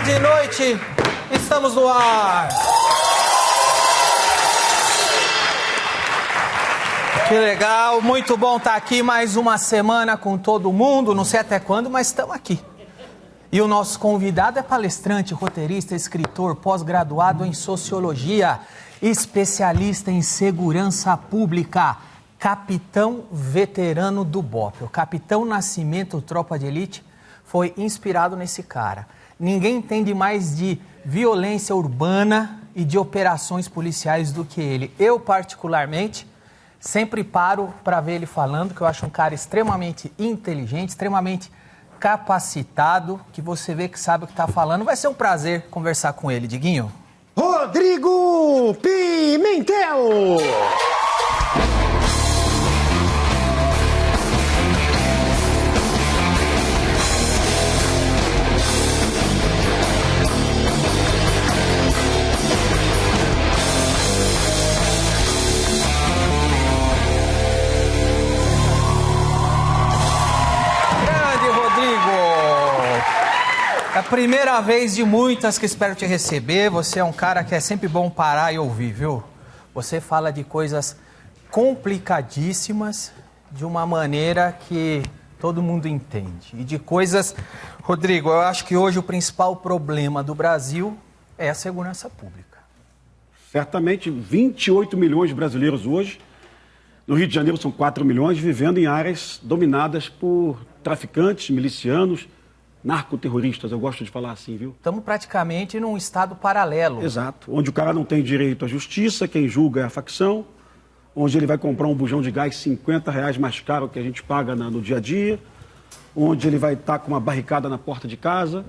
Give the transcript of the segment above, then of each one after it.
de noite, estamos no ar. Que legal, muito bom estar aqui mais uma semana com todo mundo, não sei até quando, mas estamos aqui. E o nosso convidado é palestrante, roteirista, escritor, pós-graduado em sociologia, especialista em segurança pública, capitão veterano do BOPE. O Capitão Nascimento, Tropa de Elite, foi inspirado nesse cara. Ninguém entende mais de violência urbana e de operações policiais do que ele. Eu, particularmente, sempre paro para ver ele falando, que eu acho um cara extremamente inteligente, extremamente capacitado, que você vê que sabe o que está falando. Vai ser um prazer conversar com ele, Diguinho. Rodrigo Pimentel! É a primeira vez de muitas que espero te receber. Você é um cara que é sempre bom parar e ouvir, viu? Você fala de coisas complicadíssimas de uma maneira que todo mundo entende. E de coisas... Rodrigo, eu acho que hoje o principal problema do Brasil é a segurança pública. Certamente 28 milhões de brasileiros hoje, no Rio de Janeiro são 4 milhões, vivendo em áreas dominadas por traficantes, milicianos, narcoterroristas, eu gosto de falar assim, viu? Estamos praticamente num estado paralelo. Exato, onde o cara não tem direito à justiça, quem julga é a facção, onde ele vai comprar um bujão de gás R$50 mais caro que a gente paga no dia a dia, onde ele vai estar com uma barricada na porta de casa,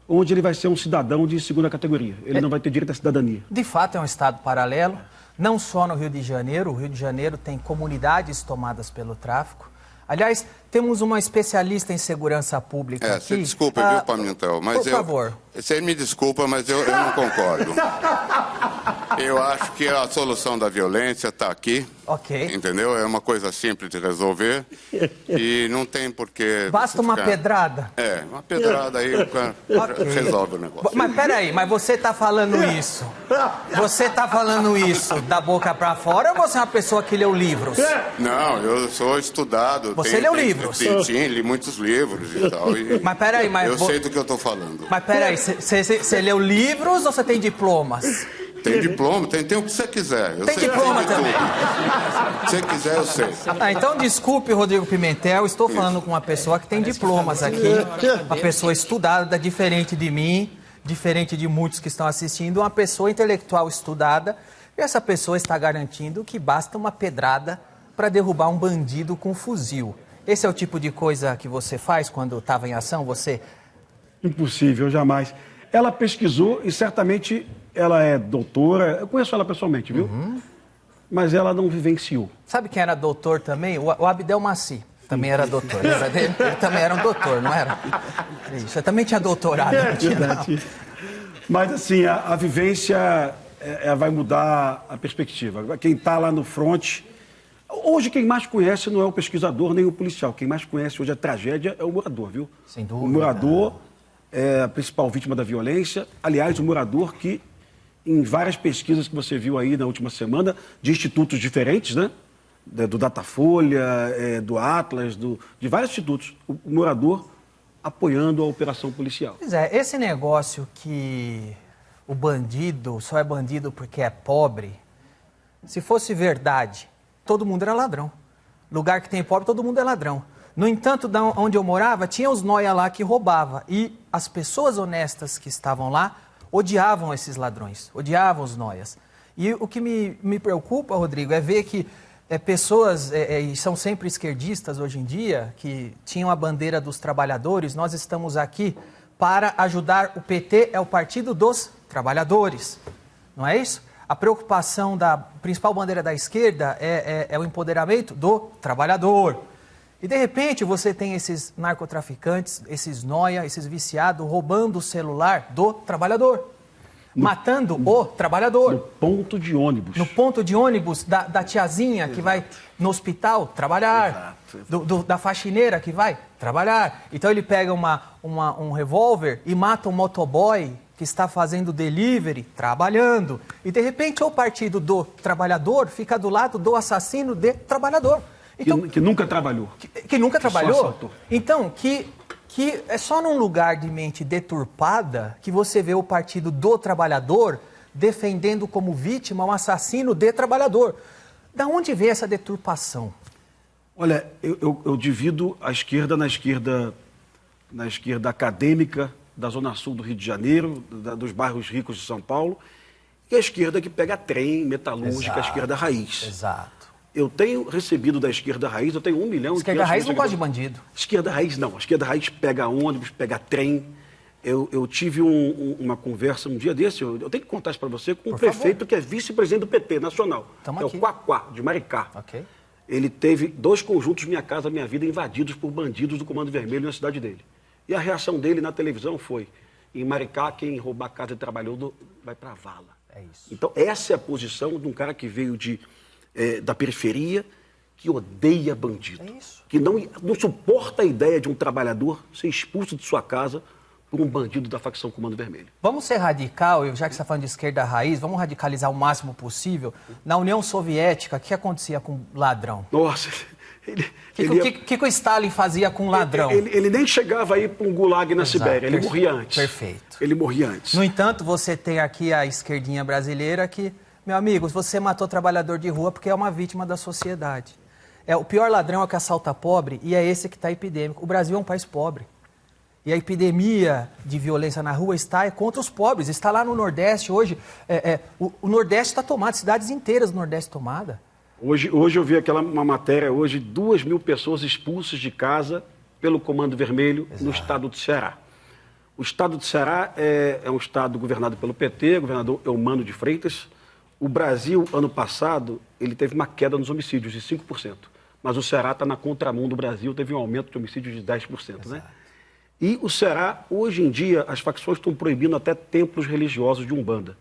onde ele vai ser um cidadão de segunda categoria. Ele não vai ter direito à cidadania. De fato, é um estado paralelo, não só no Rio de Janeiro. O Rio de Janeiro tem comunidades tomadas pelo tráfico. Aliás, temos uma especialista em segurança pública aqui. Você desculpa, viu, Pimentel? Mas por favor. Você me desculpa, mas eu não concordo. Eu acho que a solução da violência está aqui. Ok. Entendeu? É uma coisa simples de resolver e não tem porquê... Basta uma pedrada? É, uma pedrada aí o cara resolve o negócio. Mas peraí, mas você está falando isso? Você está falando isso da boca para fora ou você é uma pessoa que leu livros? Não, eu sou estudado. Você leu livros? Sim, li muitos livros e tal. Mas peraí, eu sei do que eu estou falando. Mas peraí, você leu livros ou você tem diplomas? Tem diploma, tem o que você quiser. Tem diploma também. Se você quiser, eu sei. Então, desculpe, Rodrigo Pimentel, estou falando com uma pessoa que tem diplomas aqui, uma pessoa estudada, diferente de mim, diferente de muitos que estão assistindo, uma pessoa intelectual estudada, e essa pessoa está garantindo que basta uma pedrada para derrubar um bandido com fuzil. Esse é o tipo de coisa que você faz quando estava em ação, você... Impossível, jamais. Ela pesquisou e certamente ela é doutora, eu conheço ela pessoalmente, viu? Mas ela não vivenciou. Sabe quem era doutor também? O Abdel Maci também era doutor. Lembra dele? Ele também era um doutor, não era? Isso, você também tinha doutorado. Mas assim, a vivência vai mudar a perspectiva. Quem está lá no front... Hoje quem mais conhece não é o pesquisador nem o policial. Quem mais conhece hoje a tragédia é o morador, viu? Sem dúvida. O morador é a principal vítima da violência. Aliás, o morador que, em várias pesquisas que você viu aí na última semana, de institutos diferentes, né? Do Datafolha, do Atlas, de vários institutos. O morador apoiando a operação policial. Pois é, esse negócio que o bandido só é bandido porque é pobre, se fosse verdade, todo mundo era ladrão. Lugar que tem pobre, todo mundo é ladrão. No entanto, onde eu morava, tinha os nóia lá que roubava. E as pessoas honestas que estavam lá odiavam esses ladrões, odiavam os nóias. E o que me preocupa, Rodrigo, é ver que pessoas, e são sempre esquerdistas hoje em dia, que tinham a bandeira dos trabalhadores, nós estamos aqui para ajudar. O PT é o Partido dos Trabalhadores, não é isso? A preocupação da principal bandeira da esquerda é o empoderamento do trabalhador. E, de repente, você tem esses narcotraficantes, esses nóia, esses viciados, roubando o celular do trabalhador. matando o trabalhador. No ponto de ônibus. No ponto de ônibus da tiazinha que vai no hospital trabalhar. Da faxineira que vai trabalhar. Então ele pega um revólver e mata um motoboy que está fazendo delivery, trabalhando. E de repente o partido do trabalhador fica do lado do assassino de trabalhador. Então, que nunca trabalhou. Que nunca trabalhou? Assaltou. Então, que é só num lugar de mente deturpada que você vê o partido do trabalhador defendendo como vítima um assassino de trabalhador. Da onde vem essa deturpação? Olha, eu divido a esquerda na esquerda acadêmica da Zona Sul do Rio de Janeiro, dos bairros ricos de São Paulo, e a esquerda que pega trem, metalúrgica, a esquerda raiz. Exato. Eu tenho recebido da esquerda raiz, eu tenho 1 milhão... Esquerda raiz não gosta de bandido. Esquerda raiz não, a esquerda raiz pega ônibus, pega trem. Eu tive uma conversa um dia desse, eu tenho que contar isso para você, com um prefeito que é vice-presidente do PT nacional, que é o Quaquá, de Maricá. Okay. Ele teve 2 conjuntos Minha Casa Minha Vida invadidos por bandidos do Comando Vermelho na cidade dele. E a reação dele na televisão foi, em Maricá, quem roubar a casa de trabalhador vai para a vala. É isso. Então, essa é a posição de um cara que veio da periferia, que odeia bandido. É isso. Que não suporta a ideia de um trabalhador ser expulso de sua casa por um bandido da facção Comando Vermelho. Vamos ser radical, já que você está falando de esquerda raiz, vamos radicalizar o máximo possível. Na União Soviética, o que acontecia com ladrão? Nossa, O que o Stalin fazia com ladrão? Ele nem chegava aí para um gulag na Sibéria, ele morria antes. Perfeito. Ele morria antes. No entanto, você tem aqui a esquerdinha brasileira que, meu amigo, você matou trabalhador de rua porque é uma vítima da sociedade. O pior ladrão é o que assalta pobre e é esse que está epidêmico. O Brasil é um país pobre. E a epidemia de violência na rua está contra os pobres. Está lá no Nordeste hoje. O Nordeste está tomado, cidades inteiras do Nordeste tomada. Hoje eu vi uma matéria, 2.000 pessoas expulsas de casa pelo Comando Vermelho. Exato. No estado do Ceará. O estado do Ceará é um estado governado pelo PT, governador Eumano de Freitas. O Brasil, ano passado, ele teve uma queda nos homicídios de 5%. Mas o Ceará está na contramão do Brasil, teve um aumento de homicídios de 10%. Né? E o Ceará, hoje em dia, as facções estão proibindo até templos religiosos de Umbanda.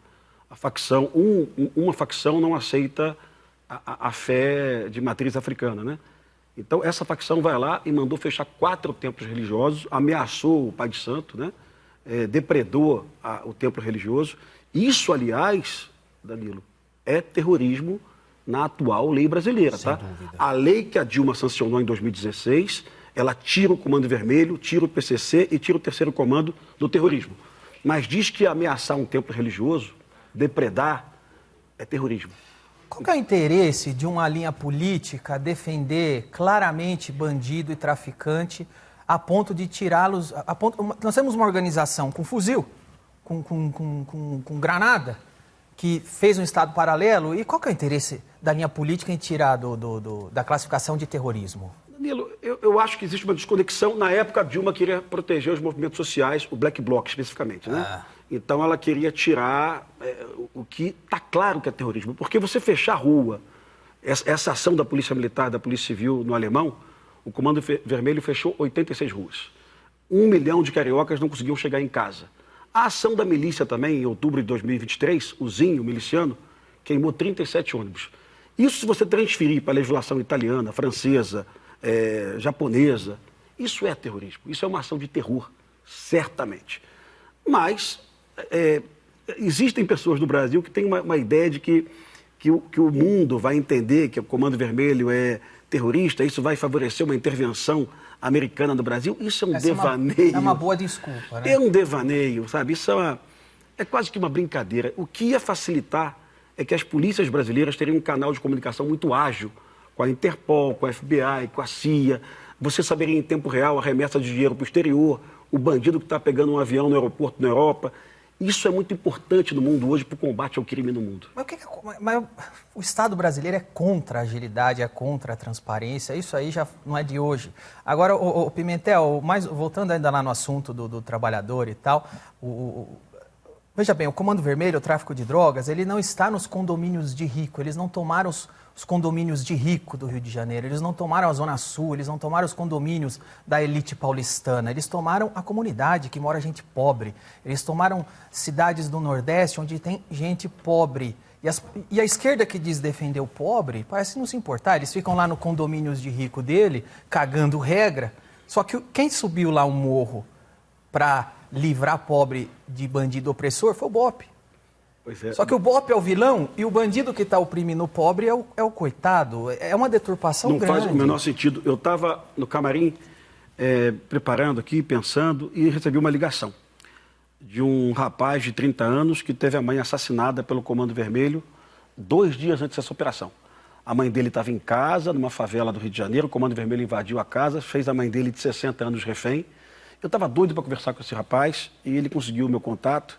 A facção, uma facção não aceita a fé de matriz africana, né? Então, essa facção vai lá e mandou fechar 4 templos religiosos, ameaçou o Pai de Santo, né? Depredou o templo religioso. Isso, aliás, Danilo, é terrorismo na atual lei brasileira, tá? A lei que a Dilma sancionou em 2016... ela tira o Comando Vermelho, tira o PCC e tira o 3º Comando do terrorismo. Mas diz que ameaçar um templo religioso, depredar, é terrorismo. Qual que é o interesse de uma linha política defender claramente bandido e traficante a ponto de tirá-los... Nós temos uma organização com fuzil, com granada, que fez um Estado paralelo. E qual que é o interesse da linha política em tirar da classificação de terrorismo? Danilo, eu acho que existe uma desconexão. Na época, a Dilma queria proteger os movimentos sociais, o Black Bloc especificamente, né? Então, ela queria tirar o que está claro que é terrorismo. Porque você fechar a rua, essa ação da Polícia Militar, da Polícia Civil no Alemão, o Comando Vermelho fechou 86 ruas. 1 milhão de cariocas não conseguiam chegar em casa. A ação da milícia também, em outubro de 2023, o Zinho, o miliciano, queimou 37 ônibus. Isso, se você transferir para a legislação italiana, francesa, japonesa, isso é terrorismo, isso é uma ação de terror, certamente. Mas existem pessoas no Brasil que têm uma ideia de que o mundo vai entender que o Comando Vermelho é terrorista, isso vai favorecer uma intervenção americana no Brasil. Isso é um devaneio. É uma boa desculpa, né? É um devaneio, sabe? Isso é quase que uma brincadeira. O que ia facilitar é que as polícias brasileiras teriam um canal de comunicação muito ágil com a Interpol, com a FBI, com a CIA. Você saberia em tempo real a remessa de dinheiro para o exterior, o bandido que está pegando um avião no aeroporto na Europa. Isso é muito importante no mundo hoje para o combate ao crime no mundo. Mas o Estado brasileiro é contra a agilidade, é contra a transparência. Isso aí já não é de hoje. Agora, o Pimentel, voltando ainda lá no assunto do trabalhador e tal, Veja bem, o Comando Vermelho, o tráfico de drogas, ele não está nos condomínios de rico. Eles não tomaram os condomínios de rico do Rio de Janeiro. Eles não tomaram a Zona Sul, eles não tomaram os condomínios da elite paulistana. Eles tomaram a comunidade que mora gente pobre. Eles tomaram cidades do Nordeste onde tem gente pobre. E a esquerda que diz defender o pobre parece não se importar. Eles ficam lá no condomínios de rico dele, cagando regra. Só que quem subiu lá um morro para livrar pobre de bandido opressor foi o BOPE. Pois é. Só que o BOPE é o vilão e o bandido que está oprimindo o pobre é o coitado. É uma deturpação não grande. Não faz o menor sentido. Eu estava no camarim preparando aqui, pensando, e recebi uma ligação de um rapaz de 30 anos que teve a mãe assassinada pelo Comando Vermelho 2 dias antes dessa operação. A mãe dele estava em casa, numa favela do Rio de Janeiro, o Comando Vermelho invadiu a casa, fez a mãe dele de 60 anos refém. Eu estava doido para conversar com esse rapaz e ele conseguiu o meu contato.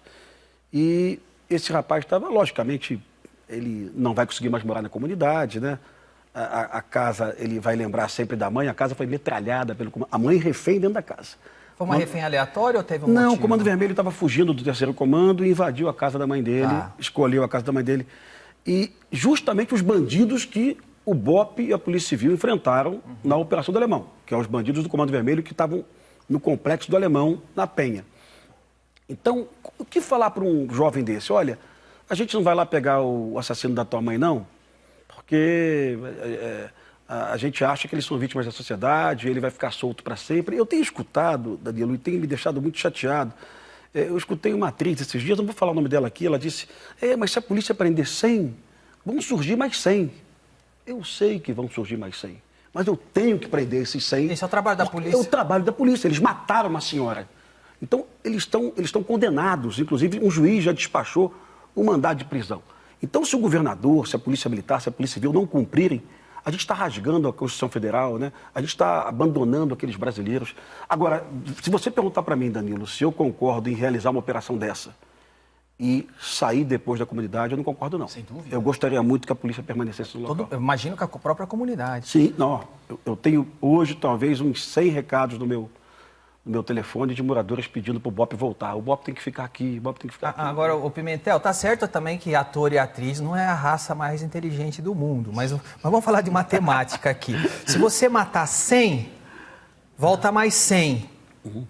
E esse rapaz estava, logicamente, ele não vai conseguir mais morar na comunidade, né? A casa, ele vai lembrar sempre da mãe, a casa foi metralhada pelo comando. A mãe refém dentro da casa. Foi uma refém aleatória ou teve um motivo? Não, o Comando Vermelho estava fugindo do 3º Comando e invadiu a casa da mãe dele, escolheu a casa da mãe dele. E justamente os bandidos que o BOPE e a Polícia Civil enfrentaram na Operação do Alemão, que são os bandidos do Comando Vermelho que estavam no Complexo do Alemão, na Penha. Então, o que falar para um jovem desse? Olha, a gente não vai lá pegar o assassino da tua mãe, não, porque a gente acha que eles são vítimas da sociedade, ele vai ficar solto para sempre. Eu tenho escutado, Danilo, e tem me deixado muito chateado. Eu escutei uma atriz esses dias, não vou falar o nome dela aqui, ela disse, mas se a polícia prender 100, vão surgir mais 100. Eu sei que vão surgir mais 100. Mas eu tenho que prender esses 100. Esse é o trabalho da polícia. É o trabalho da polícia. Eles mataram uma senhora. Então, eles estão condenados. Inclusive, um juiz já despachou um mandado de prisão. Então, se o governador, se a Polícia Militar, se a Polícia Civil não cumprirem, a gente está rasgando a Constituição Federal, né? A gente está abandonando aqueles brasileiros. Agora, se você perguntar para mim, Danilo, se eu concordo em realizar uma operação dessa e sair depois da comunidade, eu não concordo, não. Sem dúvida. Eu gostaria muito que a polícia permanecesse no local. Eu imagino que a própria comunidade. Sim, não. Eu tenho hoje talvez uns 100 recados no meu telefone de moradores pedindo para o BOPE voltar. O BOPE tem que ficar aqui, o BOPE tem que ficar aqui. Agora, o Pimentel, tá certo também que ator e atriz não é a raça mais inteligente do mundo, mas vamos falar de matemática aqui. Se você matar 100, volta mais 100.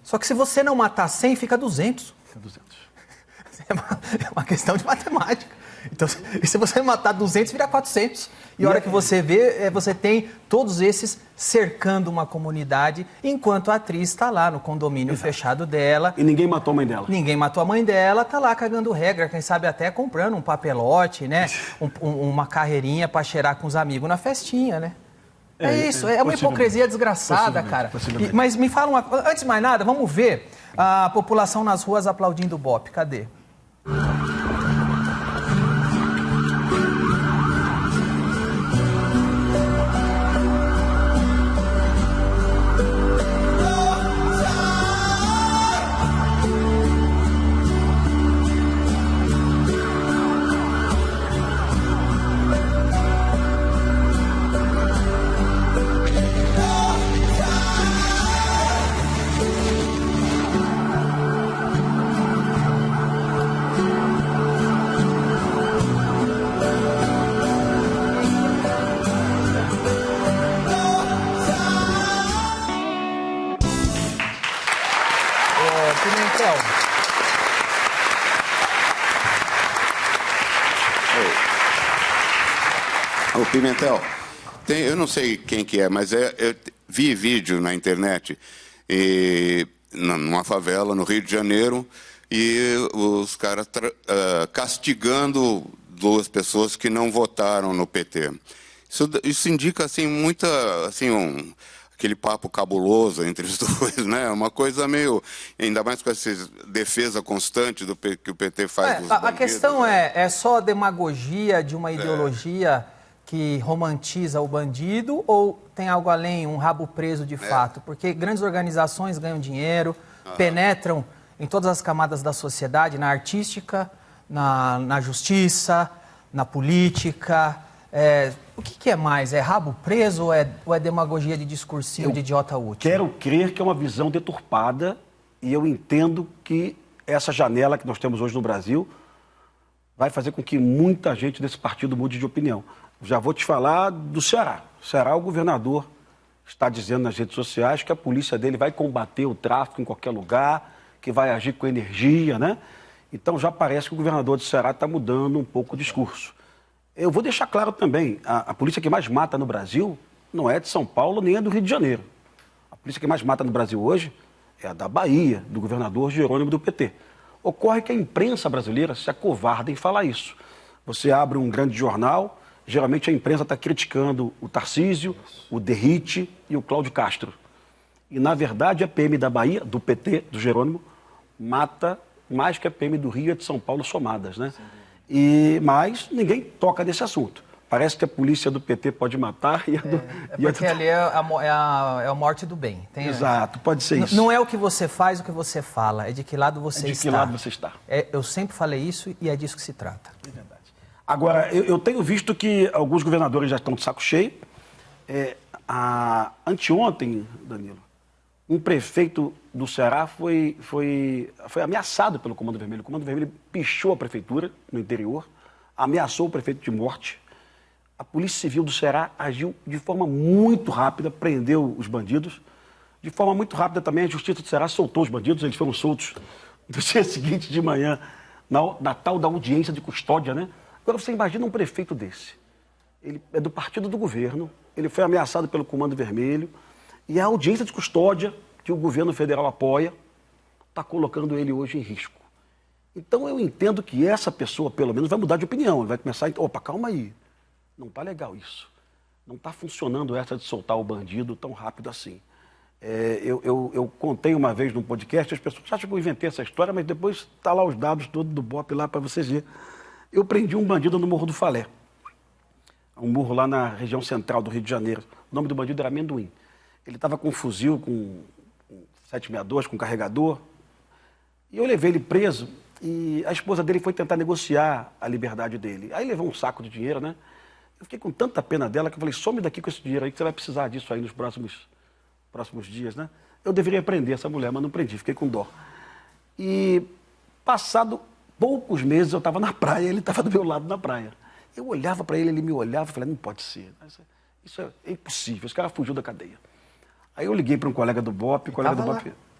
Só que se você não matar 100, fica 200. Fica 200. É uma questão de matemática. Então, se você matar 200, vira 400. E a hora que você vê, você tem todos esses cercando uma comunidade, enquanto a atriz está lá no condomínio fechado dela. E ninguém matou a mãe dela. Ninguém matou a mãe dela, está lá cagando regra, quem sabe até comprando um papelote, né? Uma carreirinha para cheirar com os amigos na festinha, né? É isso, é uma hipocrisia desgraçada, cara. Mas me fala antes de mais nada, vamos ver a população nas ruas aplaudindo o BOPE. Cadê? Pimentel. Ô, Pimentel, eu não sei quem que é, mas eu vi vídeo na internet, numa favela no Rio de Janeiro, e os caras castigando 2 pessoas que não votaram no PT. Isso indica, assim, aquele papo cabuloso entre os dois, né? Uma coisa meio... Ainda mais com essa defesa constante que o PT faz dos bandidos. A questão é só demagogia de uma ideologia que romantiza o bandido ou tem algo além, um rabo preso de fato? Porque grandes organizações ganham dinheiro, penetram em todas as camadas da sociedade, na artística, na justiça, na política... o que é mais? É rabo preso ou é demagogia de discursinho de idiota útil? Quero crer que é uma visão deturpada e eu entendo que essa janela que nós temos hoje no Brasil vai fazer com que muita gente desse partido mude de opinião. Já vou te falar do Ceará. O Ceará, o governador está dizendo nas redes sociais que a polícia dele vai combater o tráfico em qualquer lugar, que vai agir com energia, né? Então já parece que o governador do Ceará está mudando um pouco o discurso. Eu vou deixar claro também, a polícia que mais mata no Brasil não é de São Paulo nem é do Rio de Janeiro. A polícia que mais mata no Brasil hoje é a da Bahia, do governador Jerônimo do PT. Ocorre que a imprensa brasileira se acovarda em falar isso. Você abre um grande jornal, geralmente a imprensa está criticando o Tarcísio, o Derrite e o Cláudio Castro. E, na verdade, a PM da Bahia, do PT, do Jerônimo, mata mais que a PM do Rio e de São Paulo somadas, né? Mas ninguém toca nesse assunto. Parece que a polícia do PT pode matar e a do... porque ali é a morte do bem. Exato, pode ser isso. Não é o que você faz, o que você fala, é de que lado você está. De que lado você está. Eu sempre falei isso e é disso que se trata. É verdade. Agora, eu tenho visto que alguns governadores já estão de saco cheio. Anteontem, Danilo, um prefeito do Ceará foi ameaçado pelo Comando Vermelho. O Comando Vermelho pichou a prefeitura no interior, ameaçou o prefeito de morte. A Polícia Civil do Ceará agiu de forma muito rápida, prendeu os bandidos. De forma muito rápida também, a Justiça do Ceará soltou os bandidos, eles foram soltos no dia seguinte de manhã, na tal da audiência de custódia, né? Agora você imagina um prefeito desse. Ele é do partido do governo, ele foi ameaçado pelo Comando Vermelho, e a audiência de custódia, que o governo federal apoia, está colocando ele hoje em risco. Então eu entendo que essa pessoa, pelo menos, vai mudar de opinião. Ele vai começar a... Opa, calma aí. Não está legal isso. Não está funcionando essa de soltar o bandido tão rápido assim. Eu contei uma vez num podcast, as pessoas acham que eu inventei essa história, mas depois está lá os dados todos do BOP lá para vocês verem. Eu prendi um bandido no Morro do Falé. Um morro lá na região central do Rio de Janeiro. O nome do bandido era Amendoim. Ele estava com um fuzil, com 762, com carregador. E eu levei ele preso e a esposa dele foi tentar negociar a liberdade dele. Aí levou um saco de dinheiro, né? Eu fiquei com tanta pena dela que eu falei, some daqui com esse dinheiro aí que você vai precisar disso aí nos próximos dias, né? Eu deveria prender essa mulher, mas não prendi, fiquei com dó. E passado poucos meses eu estava na praia, ele estava do meu lado na praia. Eu olhava para ele, ele me olhava e falei, não pode ser. Isso é impossível, esse cara fugiu da cadeia. Aí eu liguei para um colega do BOP,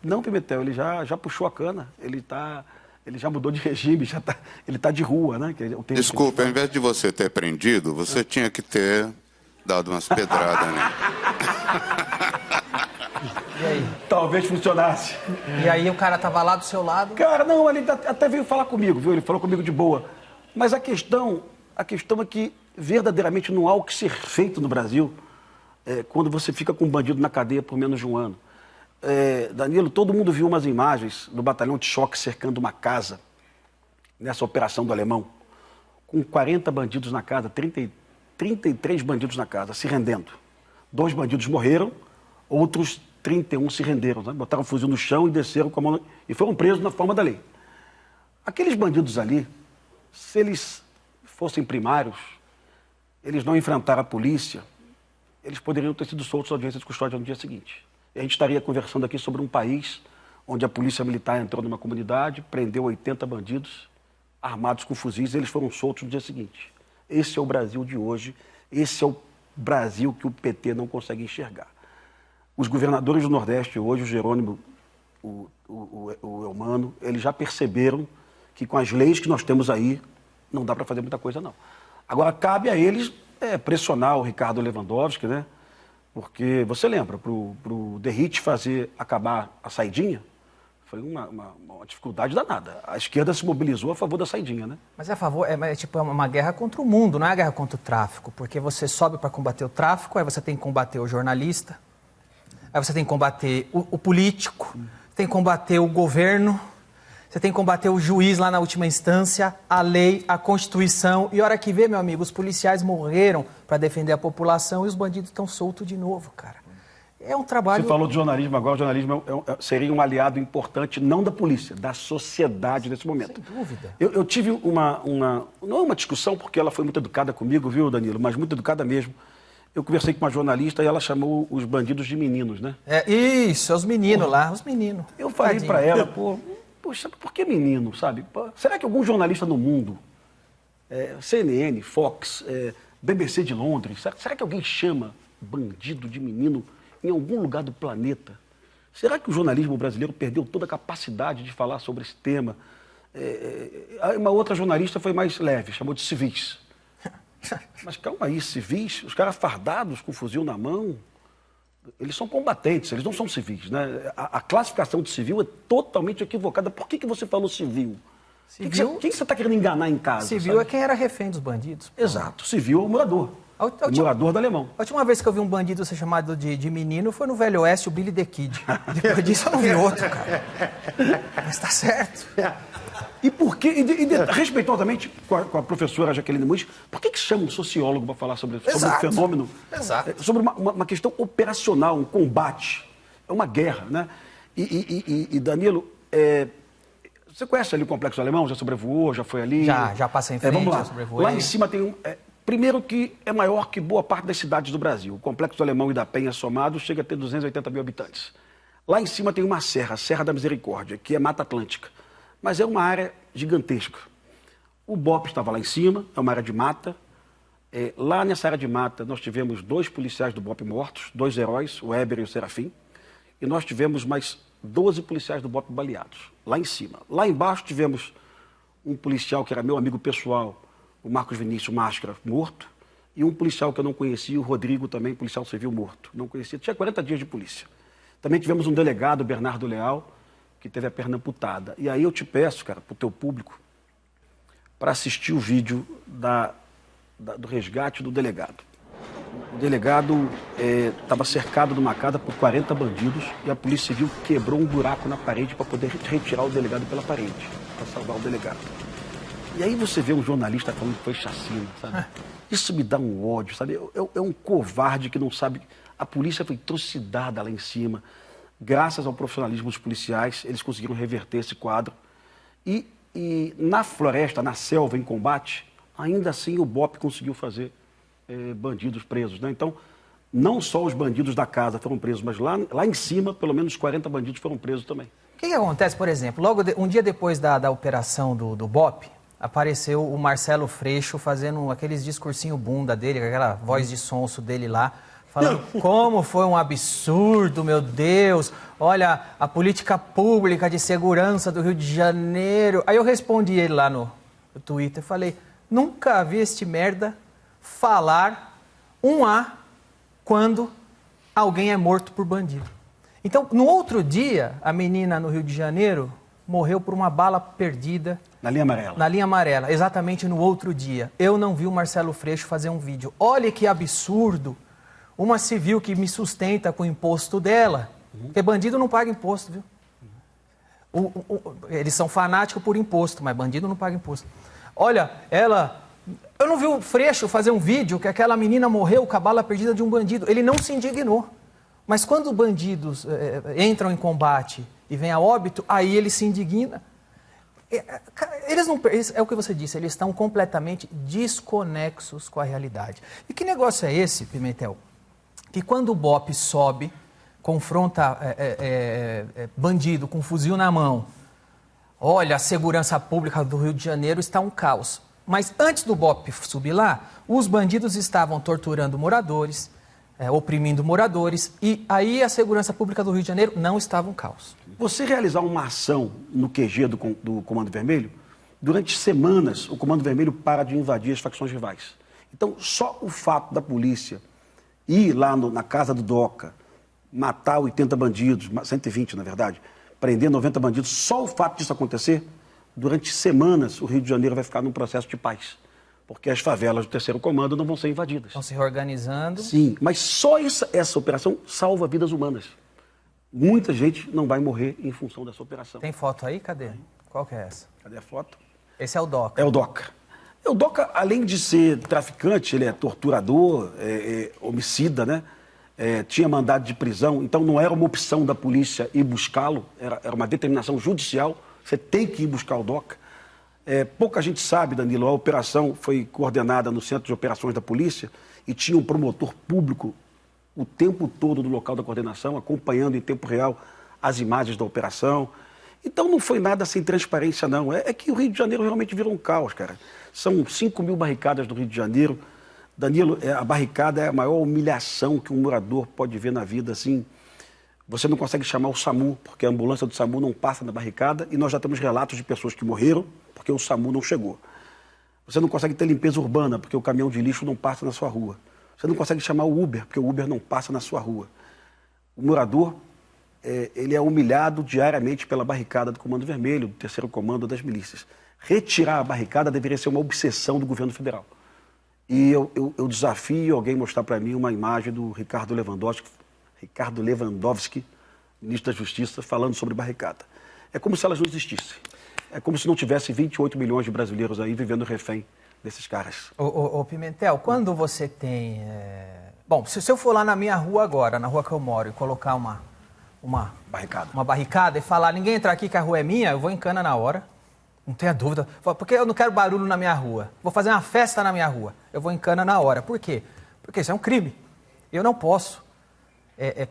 não, Pimentel, ele já puxou a cana, ele já mudou de regime, ele está de rua, né? Desculpa, ao invés de você ter prendido, você tinha que ter dado umas pedradas, né? E aí? Talvez funcionasse. E aí o cara estava lá do seu lado? Cara, não, ele até veio falar comigo, viu? Ele falou comigo de boa. Mas a questão é que verdadeiramente não há o que ser feito no Brasil quando você fica com um bandido na cadeia por menos de um ano. Danilo, todo mundo viu umas imagens do batalhão de choque cercando uma casa, nessa operação do Alemão, com 40 bandidos na casa, 33 bandidos na casa, se rendendo. 2 bandidos morreram, outros 31 se renderam, né? Botaram o fuzil no chão e desceram com a mão e foram presos na forma da lei. Aqueles bandidos ali, se eles fossem primários, eles não enfrentaram a polícia, eles poderiam ter sido soltos à audiência de custódia no dia seguinte. E a gente estaria conversando aqui sobre um país onde a polícia militar entrou numa comunidade, prendeu 80 bandidos armados com fuzis e eles foram soltos no dia seguinte. Esse é o Brasil de hoje, esse é o Brasil que o PT não consegue enxergar. Os governadores do Nordeste hoje, o Jerônimo, o Eumano, eles já perceberam que com as leis que nós temos aí, não dá para fazer muita coisa não. Agora, cabe a eles pressionar o Ricardo Lewandowski, né? Porque, você lembra, para o Derrite acabar a saidinha, foi uma dificuldade danada. A esquerda se mobilizou a favor da saidinha, né? Mas é uma guerra contra o mundo, não é uma guerra contra o tráfico. Porque você sobe para combater o tráfico, aí você tem que combater o jornalista, aí você tem que combater o político, tem que combater o governo, você tem que combater o juiz lá na última instância, a lei, a Constituição. E a hora que vê, meu amigo, os policiais morreram para defender a população e os bandidos estão soltos de novo, cara. É um trabalho... Você falou de jornalismo agora, o jornalismo seria um aliado importante, não da polícia, da sociedade nesse momento. Sem dúvida. Eu tive não é uma discussão, porque ela foi muito educada comigo, viu, Danilo? Mas muito educada mesmo. Eu conversei com uma jornalista e ela chamou os bandidos de meninos, né? Isso, os meninos lá, os meninos. Eu falei para ela, pô, poxa, por que menino, sabe? Será que algum jornalista no mundo, CNN, Fox, BBC de Londres, será que alguém chama bandido de menino em algum lugar do planeta? Será que o jornalismo brasileiro perdeu toda a capacidade de falar sobre esse tema? Uma outra jornalista foi mais leve, chamou de civis. Mas calma aí, civis, os caras fardados com fuzil na mão, eles são combatentes, eles não são civis, né? A classificação de civil é totalmente equivocada. Por que você falou civil? Quem você está querendo enganar em casa? Civil, sabe? É quem era refém dos bandidos. Exato, civil é o morador. O morador do Alemão. A última vez que eu vi um bandido ser chamado de menino foi no Velho Oeste, o Billy the Kid. Depois disso eu não vi outro, cara. Mas tá certo. E por que, respeitosamente com a professora Jaqueline Muniz, por que chama um sociólogo para falar sobre um fenômeno? Exato. Sobre uma questão operacional, um combate. É uma guerra, né? E Danilo, você conhece ali o Complexo Alemão? Já sobrevoou? Já foi ali? Já passei em frente, vamos lá. Já sobrevoei. Lá em cima tem primeiro que é maior que boa parte das cidades do Brasil. O Complexo Alemão e da Penha somado chega a ter 280 mil habitantes. Lá em cima tem uma serra, a Serra da Misericórdia, que é Mata Atlântica. Mas é uma área gigantesca. O BOPE estava lá em cima, é uma área de mata. Lá nessa área de mata nós tivemos 2 policiais do BOPE mortos, 2 heróis, o Weber e o Serafim. E nós tivemos mais 12 policiais do BOPE baleados, lá em cima. Lá embaixo tivemos um policial que era meu amigo pessoal, o Marcos Vinícius Máscara, morto, e um policial que eu não conhecia, o Rodrigo também, policial civil morto. Não conhecia, tinha 40 dias de polícia. Também tivemos um delegado, Bernardo Leal, que teve a perna amputada. E aí eu te peço, cara, para o teu público, para assistir o vídeo do resgate do delegado. O delegado estava cercado numa casa por 40 bandidos e a Polícia Civil quebrou um buraco na parede para poder retirar o delegado pela parede, para salvar o delegado. E aí você vê um jornalista falando que foi chacina, sabe? Isso me dá um ódio, sabe? É um covarde que não sabe. A polícia foi trucidada lá em cima. Graças ao profissionalismo dos policiais, eles conseguiram reverter esse quadro. E na floresta, na selva, em combate, ainda assim o BOPE conseguiu fazer bandidos presos, né? Então, não só os bandidos da casa foram presos, mas lá em cima, pelo menos 40 bandidos foram presos também. O que acontece, por exemplo, um dia depois da operação do BOPE, apareceu o Marcelo Freixo fazendo aqueles discursinho bunda dele, com aquela voz de sonso dele lá, falando como foi um absurdo, meu Deus, olha a política pública de segurança do Rio de Janeiro. Aí eu respondi ele lá no Twitter, falei, nunca vi este merda falar um A quando alguém é morto por bandido. Então, no outro dia, a menina no Rio de Janeiro morreu por uma bala perdida. Na linha amarela. Na linha amarela, exatamente no outro dia. Eu não vi o Marcelo Freixo fazer um vídeo. Olha que absurdo. Uma civil que me sustenta com o imposto dela. Porque bandido não paga imposto, viu? Eles são fanáticos por imposto, mas bandido não paga imposto. Olha, eu não vi o Freixo fazer um vídeo que aquela menina morreu com a bala perdida de um bandido. Ele não se indignou. Mas quando bandidos entram em combate e vêm a óbito, aí ele se indigna. É o que você disse, eles estão completamente desconexos com a realidade. E que negócio é esse, Pimentel? Que quando o BOPE sobe, confronta bandido com um fuzil na mão, olha, a segurança pública do Rio de Janeiro está um caos. Mas antes do BOPE subir lá, os bandidos estavam torturando moradores, oprimindo moradores, e aí a segurança pública do Rio de Janeiro não estava um caos. Você realizar uma ação no QG do Comando Vermelho, durante semanas o Comando Vermelho para de invadir as facções rivais. Então, só o fato da polícia ir lá na casa do DOCA, matar 80 bandidos, 120 na verdade, prender 90 bandidos, só o fato disso acontecer, durante semanas o Rio de Janeiro vai ficar num processo de paz. Porque as favelas do terceiro comando não vão ser invadidas. Estão se reorganizando. Sim, mas só essa operação salva vidas humanas. Muita gente não vai morrer em função dessa operação. Tem foto aí? Cadê? Qual que é essa? Cadê a foto? Esse é o DOCA. É o DOCA. O DOCA, além de ser traficante, ele é torturador, homicida, né? Tinha mandado de prisão, então não era uma opção da polícia ir buscá-lo, era uma determinação judicial, você tem que ir buscar o DOCA. Pouca gente sabe, Danilo, a operação foi coordenada no Centro de Operações da Polícia e tinha um promotor público o tempo todo no local da coordenação, acompanhando em tempo real as imagens da operação. Então não foi nada sem transparência, não. É que o Rio de Janeiro realmente virou um caos, cara. São 5.000 barricadas no Rio de Janeiro. Danilo, a barricada é a maior humilhação que um morador pode ver na vida, assim. Você não consegue chamar o SAMU, porque a ambulância do SAMU não passa na barricada, e nós já temos relatos de pessoas que morreram porque o SAMU não chegou. Você não consegue ter limpeza urbana, porque o caminhão de lixo não passa na sua rua. Você não consegue chamar o Uber, porque o Uber não passa na sua rua. O morador, ele é humilhado diariamente pela barricada do Comando Vermelho, do Terceiro Comando das milícias. Retirar a barricada deveria ser uma obsessão do governo federal. E eu desafio alguém mostrar para mim uma imagem do Ricardo Lewandowski, ministro da Justiça, falando sobre barricada. É como se elas não existissem. É como se não tivesse 28 milhões de brasileiros aí vivendo refém desses caras. Ô Pimentel, quando você tem... Bom, se eu for lá na minha rua agora, na rua que eu moro, e colocar uma barricada e falar, ninguém entra aqui que a rua é minha, eu vou em cana na hora. Não tenha dúvida. Porque eu não quero barulho na minha rua. Vou fazer uma festa na minha rua. Eu vou em cana na hora. Por quê? Porque isso é um crime. Eu não posso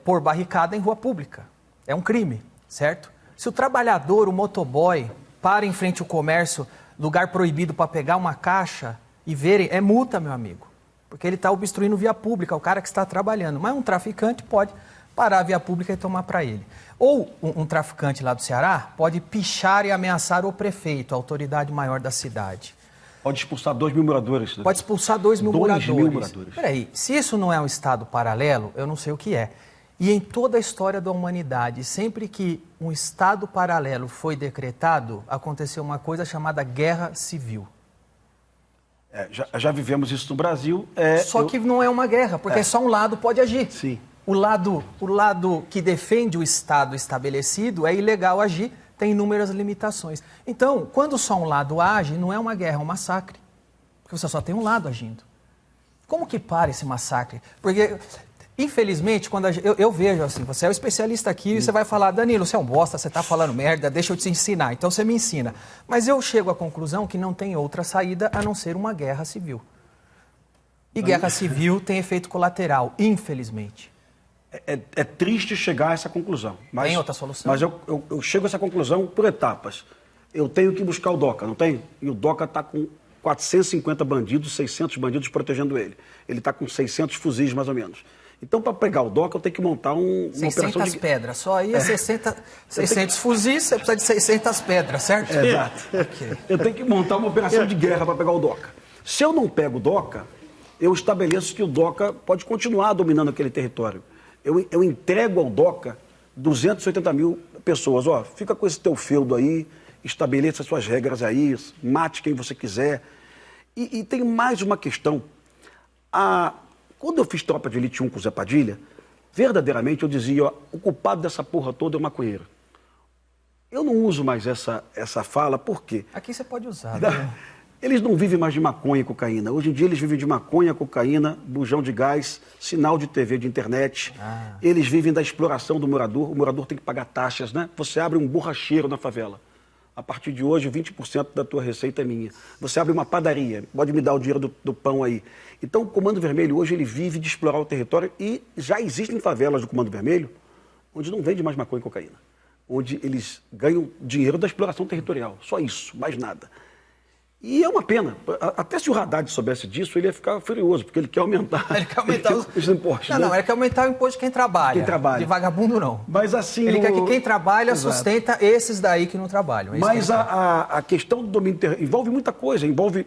pôr barricada em rua pública. É um crime, certo? Se o trabalhador, o motoboy, para em frente ao comércio, lugar proibido para pegar uma caixa e verem, é multa, meu amigo. Porque ele está obstruindo via pública, o cara que está trabalhando. Mas um traficante pode parar a via pública e tomar para ele. Ou um traficante lá do Ceará pode pichar e ameaçar o prefeito, a autoridade maior da cidade. Pode expulsar 2.000 moradores. Né? Pode expulsar 2.000 moradores. 2.000 moradores. Peraí, se isso não é um estado paralelo, eu não sei o que é. E em toda a história da humanidade, sempre que um estado paralelo foi decretado, aconteceu uma coisa chamada guerra civil. Já vivemos isso no Brasil. Só que não é uma guerra, porque só um lado pode agir. Sim. O lado que defende o Estado estabelecido é ilegal agir, tem inúmeras limitações. Então, quando só um lado age, não é uma guerra, é um massacre. Porque você só tem um lado agindo. Como que para esse massacre? Porque, infelizmente, quando eu vejo assim, você é o especialista aqui e você vai falar, Danilo, você é um bosta, você está falando merda, deixa eu te ensinar. Então você me ensina. Mas eu chego à conclusão que não tem outra saída a não ser uma guerra civil. E guerra civil tem efeito colateral, infelizmente. É triste chegar a essa conclusão. Mas, tem outra solução? Mas eu chego a essa conclusão por etapas. Eu tenho que buscar o DOCA, não tem? E o DOCA está com 450 bandidos, 600 bandidos protegendo ele. Ele está com 600 fuzis, mais ou menos. Então, para pegar o DOCA, eu tenho que montar uma operação de... 600 pedras, só aí é 600 fuzis, você precisa de 600 pedras, certo? Exato. Okay. Eu tenho que montar uma operação de guerra para pegar o DOCA. Se eu não pego o DOCA, eu estabeleço que o DOCA pode continuar dominando aquele território. Eu entrego ao DOCA 280.000 pessoas. Ó, fica com esse teu feudo aí, estabeleça as suas regras aí, mate quem você quiser. E tem mais uma questão. Quando eu fiz Tropa de Elite 1 com o Zé Padilha, verdadeiramente eu dizia, ó, o culpado dessa porra toda é o maconheiro. Eu não uso mais essa fala, por quê? Aqui você pode usar. Né? Eles não vivem mais de maconha e cocaína. Hoje em dia eles vivem de maconha, cocaína, bujão de gás, sinal de TV, de internet. Eles vivem da exploração do morador. O morador tem que pagar taxas, né? Você abre um borracheiro na favela. A partir de hoje, 20% da tua receita é minha. Você abre uma padaria, pode me dar o dinheiro do pão aí. Então o Comando Vermelho hoje ele vive de explorar o território e já existem favelas do Comando Vermelho onde não vende mais maconha e cocaína. Onde eles ganham dinheiro da exploração territorial. Só isso, mais nada. E é uma pena. Até se o Haddad soubesse disso, ele ia ficar furioso, porque ele quer aumentar, os impostos. Não, ele quer aumentar o imposto de quem trabalha. De vagabundo, não. Mas assim... Ele quer que quem trabalha sustenta esses daí que não trabalham. Mas a questão do domínio envolve muita coisa. Envolve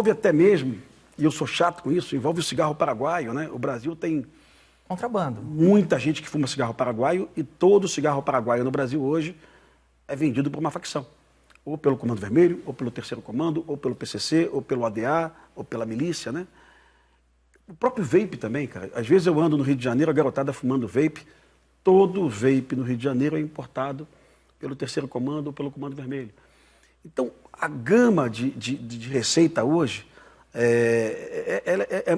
até mesmo, e eu sou chato com isso, envolve o cigarro paraguaio, né? O Brasil tem... Contrabando. Muita gente que fuma cigarro paraguaio e todo cigarro paraguaio no Brasil hoje é vendido por uma facção. Ou pelo Comando Vermelho, ou pelo Terceiro Comando, ou pelo PCC, ou pelo ADA, ou pela milícia, né? O próprio vape também, cara. Às vezes eu ando no Rio de Janeiro, a garotada fumando vape. Todo vape no Rio de Janeiro é importado pelo Terceiro Comando ou pelo Comando Vermelho. Então, a gama de receita hoje,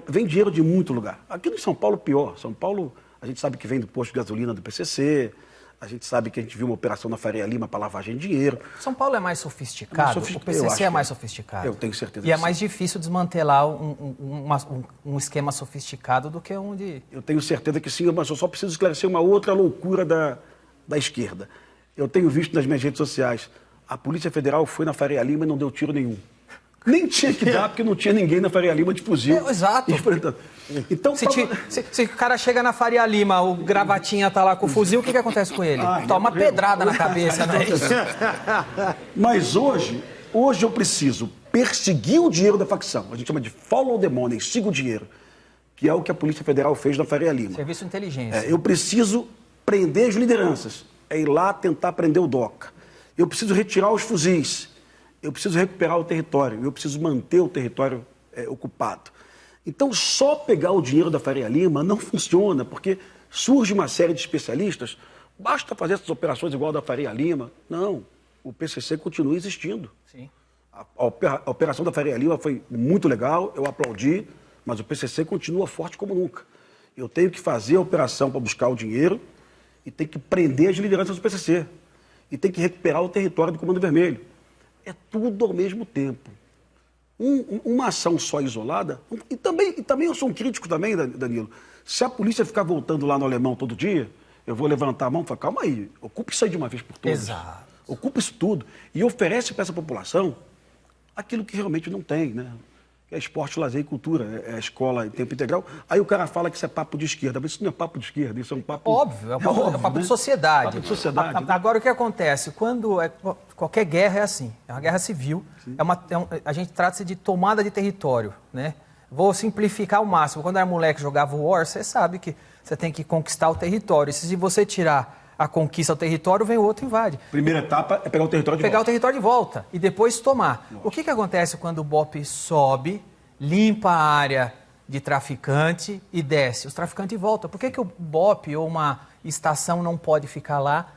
vem dinheiro de muito lugar. Aqui no São Paulo, pior. São Paulo, a gente sabe que vem do posto de gasolina do PCC, a gente sabe que a gente viu uma operação na Faria Lima para lavagem de dinheiro. São Paulo é mais sofisticado? O PCC é mais sofisticado? Eu tenho certeza. E é mais difícil desmantelar um esquema sofisticado do que um de... Eu tenho certeza que sim, mas eu só preciso esclarecer uma outra loucura da esquerda. Eu tenho visto nas minhas redes sociais, a Polícia Federal foi na Faria Lima e não deu tiro nenhum. Nem tinha que dar, porque não tinha ninguém na Faria Lima de fuzil. Exato. Então, se o cara chega na Faria Lima, o gravatinha tá lá com o fuzil, o que acontece com ele? Toma uma pedrada na cabeça, não é isso? Mas hoje eu preciso perseguir o dinheiro da facção. A gente chama de follow the money, siga o dinheiro. Que é o que a Polícia Federal fez na Faria Lima. Serviço de inteligência. Eu preciso prender as lideranças. É ir lá tentar prender o DOCA. Eu preciso retirar os fuzis. Eu preciso recuperar o território. Eu preciso manter o território ocupado. Então, só pegar o dinheiro da Faria Lima não funciona, porque surge uma série de especialistas. Basta fazer essas operações igual a da Faria Lima. Não. O PCC continua existindo. Sim. A operação da Faria Lima foi muito legal, eu aplaudi, mas o PCC continua forte como nunca. Eu tenho que fazer a operação para buscar o dinheiro e tenho que prender as lideranças do PCC. E tenho que recuperar o território do Comando Vermelho. É tudo ao mesmo tempo. Uma ação só isolada... E também eu sou um crítico também, Danilo. Se a polícia ficar voltando lá no Alemão todo dia, eu vou levantar a mão e falar, calma aí, ocupe isso aí de uma vez por todas. Exato. Ocupa isso tudo e oferece para essa população aquilo que realmente não tem, né? Que é esporte, lazer e cultura, é a escola em tempo integral. Aí o cara fala que isso é papo de esquerda, mas isso não é papo de esquerda, isso é um papo... Óbvio, é um papo de sociedade. Papo de sociedade. Agora, o que acontece? Quando qualquer guerra é assim, é uma guerra civil, a gente trata-se de tomada de território, né? Vou simplificar ao máximo. Quando era moleque jogava War, você sabe que você tem que conquistar o território. E se você tirar a conquista do território, vem o outro e invade. Primeira etapa é pegar o território de volta. Pegar o território de volta e depois tomar. Nossa. O que acontece quando o BOP sobe, limpa a área de traficante e desce? Os traficantes voltam. Por que o BOP ou uma estação não pode ficar lá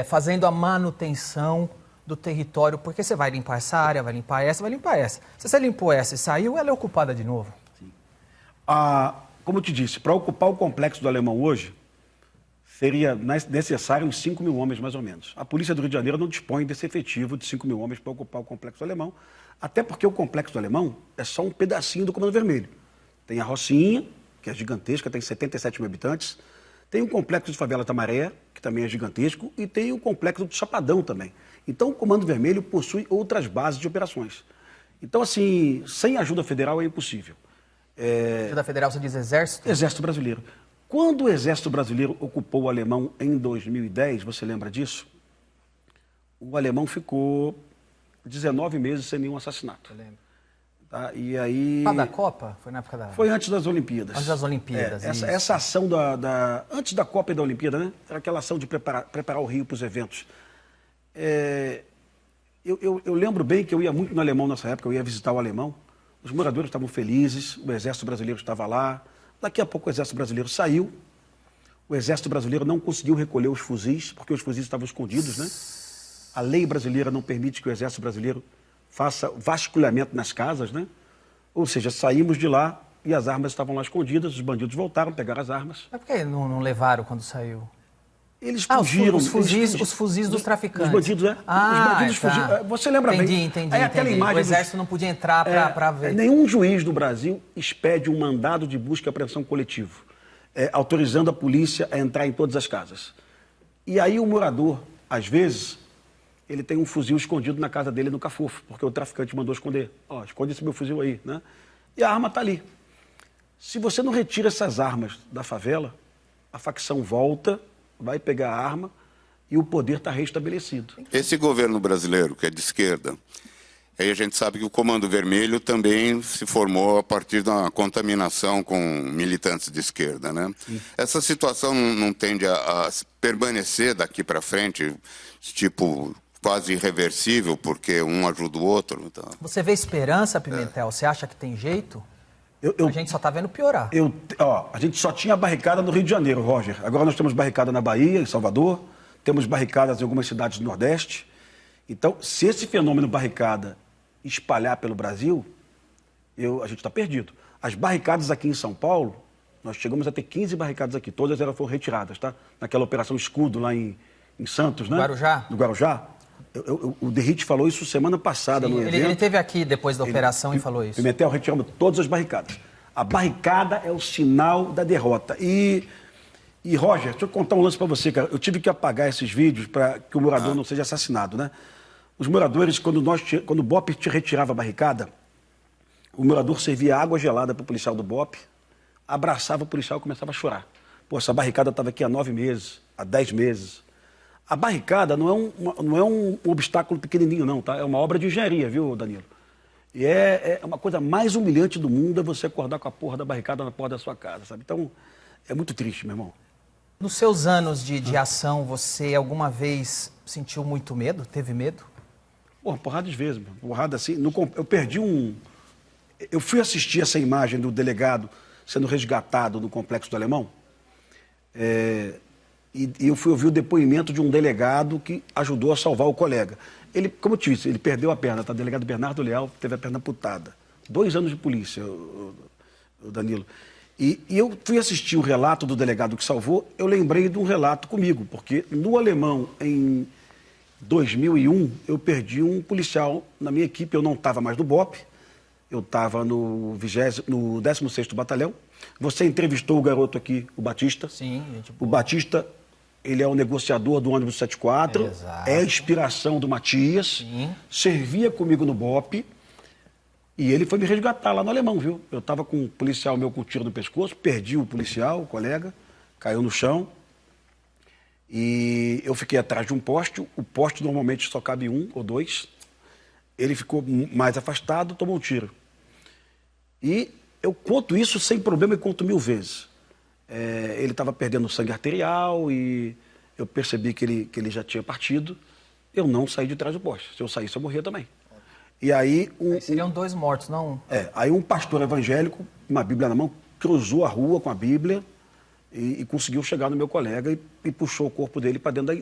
fazendo a manutenção do território? Porque você vai limpar essa área, vai limpar essa, vai limpar essa. Se você limpou essa e saiu, ela é ocupada de novo. Sim. Como eu te disse, para ocupar o complexo do Alemão hoje, seria necessário uns 5 mil homens, mais ou menos. A Polícia do Rio de Janeiro não dispõe desse efetivo de 5 mil homens para ocupar o Complexo do Alemão, até porque o Complexo do Alemão é só um pedacinho do Comando Vermelho. Tem a Rocinha, que é gigantesca, tem 77 mil habitantes, tem o Complexo de Favelas da Maré, que também é gigantesco, e tem o Complexo do Chapadão também. Então, o Comando Vermelho possui outras bases de operações. Então, assim, sem ajuda federal é impossível. Ajuda federal, você diz Exército? Exército Brasileiro. Quando o Exército Brasileiro ocupou o Alemão em 2010, você lembra disso? O Alemão ficou 19 meses sem nenhum assassinato. Eu lembro. Tá? E aí... Da Copa? Foi na época da... Foi antes das Olimpíadas. Antes das Olimpíadas, essa ação antes da Copa e da Olimpíada, né? Era aquela ação de preparar o Rio para os eventos. Eu lembro bem que eu ia muito no Alemão nessa época, eu ia visitar o Alemão. Os moradores estavam felizes, o Exército Brasileiro estava lá. Daqui a pouco o Exército Brasileiro saiu, o Exército Brasileiro não conseguiu recolher os fuzis, porque os fuzis estavam escondidos, né? A lei brasileira não permite que o Exército Brasileiro faça vasculhamento nas casas, né? Ou seja, saímos de lá e as armas estavam lá escondidas, os bandidos voltaram, pegaram as armas. Mas por que não levaram quando saiu? Eles fugiram. Os fuzis dos traficantes. Os bandidos, né? Os bandidos fugiram. Você lembra bem? Entendi. Aquela imagem o Exército não podia entrar para ver. Nenhum juiz do Brasil expede um mandado de busca e apreensão coletivo, autorizando a polícia a entrar em todas as casas. E aí o morador, às vezes, ele tem um fuzil escondido na casa dele no Cafofo, porque o traficante mandou esconder. Esconde esse meu fuzil aí, né? E a arma está ali. Se você não retira essas armas da favela, a facção volta, vai pegar a arma e o poder está restabelecido. Esse governo brasileiro, que é de esquerda, aí a gente sabe que o Comando Vermelho também se formou a partir da contaminação com militantes de esquerda, né? Sim. Essa situação não tende a permanecer daqui para frente, tipo, quase irreversível, porque um ajuda o outro? Então... Você vê esperança, Pimentel? Você acha que tem jeito? A gente só está vendo piorar. A gente só tinha barricada no Rio de Janeiro, Roger. Agora nós temos barricada na Bahia, em Salvador, temos barricadas em algumas cidades do Nordeste. Então, se esse fenômeno barricada espalhar pelo Brasil, a gente está perdido. As barricadas aqui em São Paulo, nós chegamos a ter 15 barricadas aqui, todas elas foram retiradas, tá? Naquela operação Escudo lá em Santos, né? Guarujá. No Guarujá. O Derrite falou isso semana passada. Sim, no evento. Ele esteve aqui depois da operação e falou isso. Pimentel, retiramos todas as barricadas. A barricada é o sinal da derrota. E E, Roger, deixa eu contar um lance para você, cara. Eu tive que apagar esses vídeos para que o morador não seja assassinado, né? Os moradores, quando o BOPE te retirava a barricada, o morador servia água gelada para o policial do BOPE, abraçava o policial e começava a chorar. Pô, essa barricada estava aqui há 9 meses, há 10 meses. A barricada não é um obstáculo pequenininho, não, tá? É uma obra de engenharia, viu, Danilo? E é uma coisa mais humilhante do mundo é você acordar com a porra da barricada na porta da sua casa, sabe? Então, é muito triste, meu irmão. Nos seus anos de ação, você alguma vez sentiu muito medo? Teve medo? Porra, porrada de vezes, meu. Porrada assim. Eu perdi um... Eu fui assistir essa imagem do delegado sendo resgatado no Complexo do Alemão. E eu fui ouvir o depoimento de um delegado que ajudou a salvar o colega. Ele, como eu te disse, ele perdeu a perna, tá? O delegado Bernardo Leal teve a perna amputada. 2 anos de polícia, o Danilo. E eu fui assistir o relato do delegado que salvou, eu lembrei de um relato comigo, porque no Alemão, em 2001, eu perdi um policial na minha equipe, eu não estava mais no BOPE, eu estava no 16º Batalhão. Você entrevistou o garoto aqui, o Batista. Sim, gente boa. O Batista, ele é o negociador do ônibus 74, Exato. é a inspiração do Matias, Sim. servia comigo no BOPE, e ele foi me resgatar lá no Alemão, viu? Eu estava com um policial meu com um tiro no pescoço, perdi o policial, o colega, caiu no chão. E eu fiquei atrás de um poste. O poste normalmente só cabe 1 ou 2. Ele ficou mais afastado, tomou um tiro. E eu conto isso sem problema e conto 1000 vezes. Ele estava perdendo sangue arterial e eu percebi que ele já tinha partido. Eu não saí de trás do poste. Se eu saísse, eu morria também. E aí... seriam 2 mortos, não? Aí um pastor evangélico, com uma Bíblia na mão, cruzou a rua com a Bíblia e conseguiu chegar no meu colega e puxou o corpo dele para dentro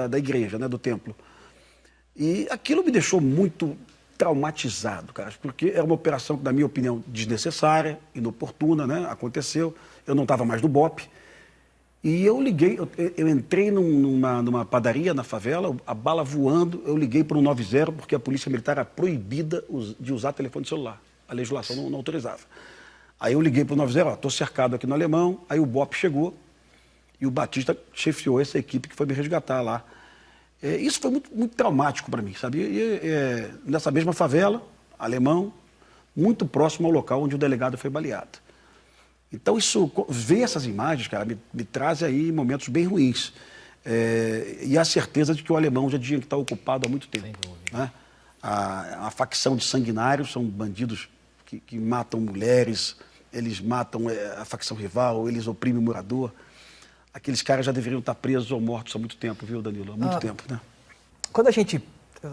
da igreja, né, do templo. E aquilo me deixou muito traumatizado, cara, porque era uma operação que, na minha opinião, desnecessária, inoportuna, né? Aconteceu, eu não estava mais no BOPE. E eu liguei, eu entrei numa padaria na favela, a bala voando, eu liguei para o 190, porque a polícia militar era proibida de usar telefone celular. A legislação não autorizava. Aí eu liguei para o 90, estou cercado aqui no Alemão, aí o BOPE chegou e o Batista chefiou essa equipe que foi me resgatar lá. Isso foi muito, muito traumático para mim, sabe? Nessa mesma favela, Alemão, muito próximo ao local onde o delegado foi baleado. Então, ver essas imagens, cara, me traz aí momentos bem ruins. E a certeza de que o Alemão já tinha que estar ocupado há muito tempo. Sem dúvida. Né? A facção de sanguinários são bandidos que matam mulheres, eles matam a facção rival, eles oprimem o morador. Aqueles caras já deveriam estar presos ou mortos há muito tempo, viu, Danilo? Há muito tempo, né? Quando a gente...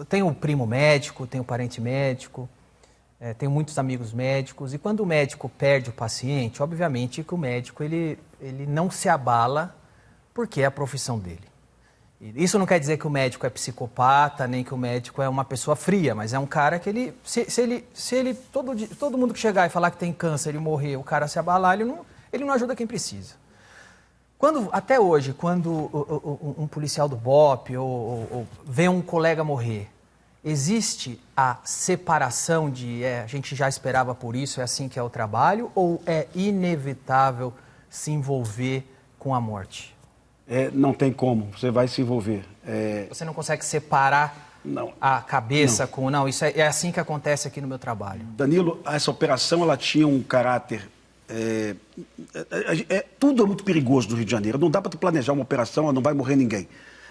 tem um primo médico, tem um parente médico... tenho muitos amigos médicos, e quando o médico perde o paciente, obviamente que o médico ele não se abala porque é a profissão dele. Isso não quer dizer que o médico é psicopata, nem que o médico é uma pessoa fria, mas é um cara que todo mundo que chegar e falar que tem câncer e morrer, o cara se abalar, ele não ajuda quem precisa. Até hoje, quando um policial do BOPE ou vê um colega morrer, existe a separação a gente já esperava por isso, é assim que é o trabalho, ou é inevitável se envolver com a morte? Não tem como, você vai se envolver. Você não consegue separar a cabeça com... Não, isso é assim que acontece aqui no meu trabalho. Danilo, essa operação ela tinha um caráter... tudo é muito perigoso no Rio de Janeiro, não dá para planejar uma operação, não vai morrer ninguém.